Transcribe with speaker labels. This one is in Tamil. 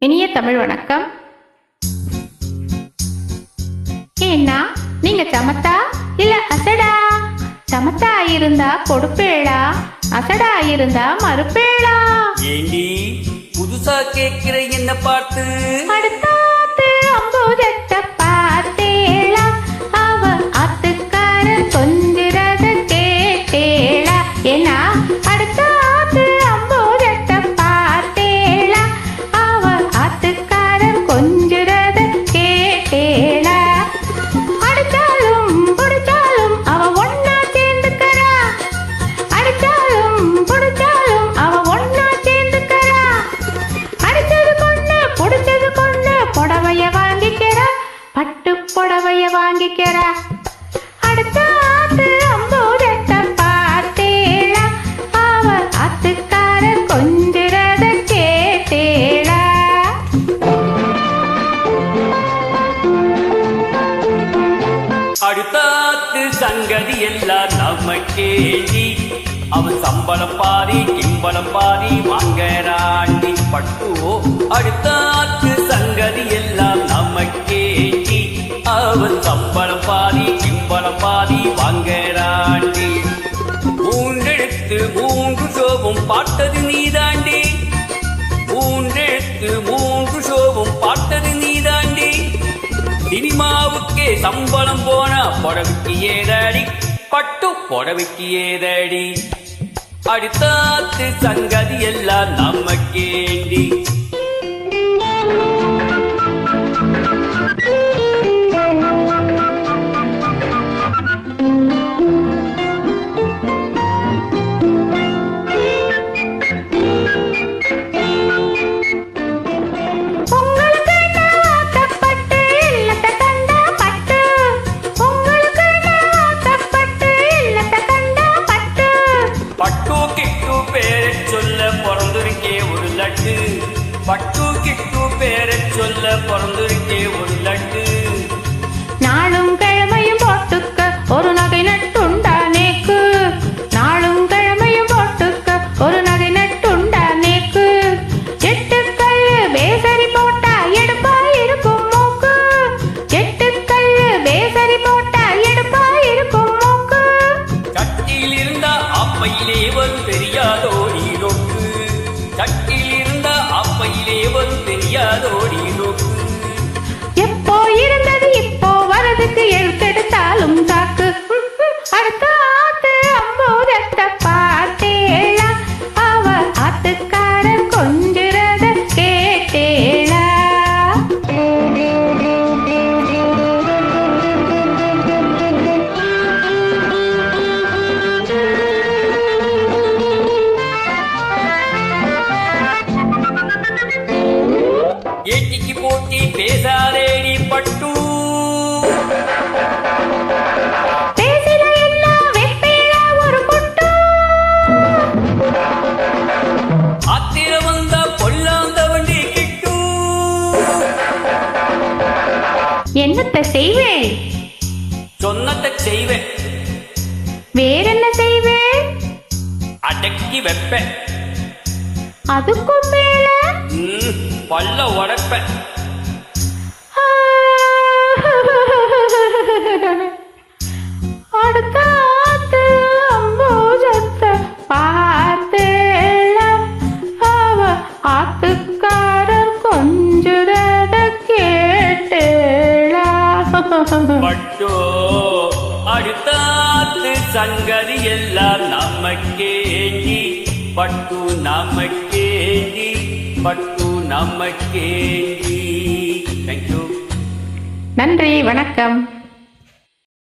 Speaker 1: இனிய தமிழ் வணக்கம். ஏன்னா நீங்க சமத்தா இல்ல அசடா? சமத்தா இருந்தா கொடுப்பேளா, அசடா இருந்தா மறுப்பேளா?
Speaker 2: ஏண்டி புதுசா கேட்கிற என்ன பார்த்து?
Speaker 1: அடுத்தாத்து அம்புஜத்தை பார்த்தேளா, அவ ஆத்துக்கார கொஞ்சிறத கேட்டேளா? ஏன்னா அடுத்தாத்து அம்புஜத்தை பார்த்தேளா, அவ ஆத்துக்கார கொஞ்சிறத கேட்டேளா? அடிச்சாலும் புடிச்சாலும் அவ ஒன்னா சேர்ந்துக்கறா, அடிச்சாலும் புடிச்சாலும் அவ ஒன்னா சேர்ந்துக்கறா. அடிச்சது கொண்டு புடிச்சது கொண்டு புடவைய வாங்கிக்கிறா, பட்டு புடவைய வாங்கிக்கிறா. அடுத்த ஆத்து அம்பூஜத்தை பார்த்தேளா, அவ ஆத்துக்கார கொஞ்சிறத கேட்டேளா?
Speaker 2: அடுத்தாத்து சங்கதி எல்லாம் நமக்கேண்டி, அவன் சம்பளம் பாதி கிம்பளம் பாதி வாங்கறாண்டி பட்டு. அடுத்தாத்து சங்கதி எல்லாம் நமக்கேண்டி, அவன் சம்பளம் பாதி கிம்பளம் பாதி வாங்கறாண்டி. மூன்றெழுத்து மூன்று சோபம் பார்த்தது நீதாண்டி, மூன்றெழுத்து மூன்று சோபம் பார்த்தது நீதாண்டி. சினிமாவுக்கே சம்பளம் போனா புடவைக்கு ஏதடி, பட்டு புடவைக்கு ஏதடி. அடுத்தாத்து சங்கதி எல்லாம் நமக்கேண்டி. பட்டு கிட்டு பேரை சொல்ல பிறந்திருக்கே ஒரு லட்டு, பட்டு கிட்டு பேரை சொல்ல பிறந்திருக்கே ஒரு லட்டு.
Speaker 1: நாளும் கிழமையும் போட்டுக்க ஒரு நகை நட்டுண்டா நேக்கு, நாளும் கிழமையும் போட்டுக்க ஒரு நகை நட்டுண்டா நேக்கு. எட்டுக்கல்லு பேசரி போட்டா எடுப்பா இருக்கும் மூக்கு, எட்டுக்கல்லு பேசரி போட்டா எடுப்பா இருக்கும் மூக்கு.
Speaker 2: சட்டியில் இருந்தா அப்பையிலே வரும் தெரியாதோடி நோக்கு, சட்டியில் இருந்தா அப்பையிலே வரும் தெரியாதோடி நோக்கு.
Speaker 1: எப்போ இருந்தது இப்போ வரதுக்கு எழுத்தெடுத்தாலும் சாக்கு. அடுத்த ஆத்து அம்பூஜத்தை பார்த்தேளா, அவ ஆத்துக்காரர் கொஞ்சிறத கேட்டேளா?
Speaker 2: ஏட்டிக்கு போட்டி பேசாதேடி பட்டு,
Speaker 1: பேசில எல்லாம் வெப்பேளா ஒரு பொட்டு.
Speaker 2: ஆத்திர வந்தா பொல்லாந்த வண்டி கிட்டு.
Speaker 1: என்னத்தை செய்வேன்?
Speaker 2: சொன்னதை செய்வேன்,
Speaker 1: வேறென்ன செய்வேன்?
Speaker 2: அடக்கி வைப்பேன்,
Speaker 1: அதுக்கும் மேல
Speaker 2: பல்ல உடைப்பேன்.
Speaker 1: அடுத்த ஆத்து அம்பூஜத்தை பார்த்தேளா, அவ ஆத்துக்காரர் கொஞ்சுறத கேட்டேளா?
Speaker 2: பட்டோ அடுத்தாத்து சங்கதி எல்லாம் நமக்கேண்டி, பட்டு நமக்கேண்டி, பட்டு நமக்கேண்டி. தேங்க்யூ.
Speaker 1: நன்றி, வணக்கம்.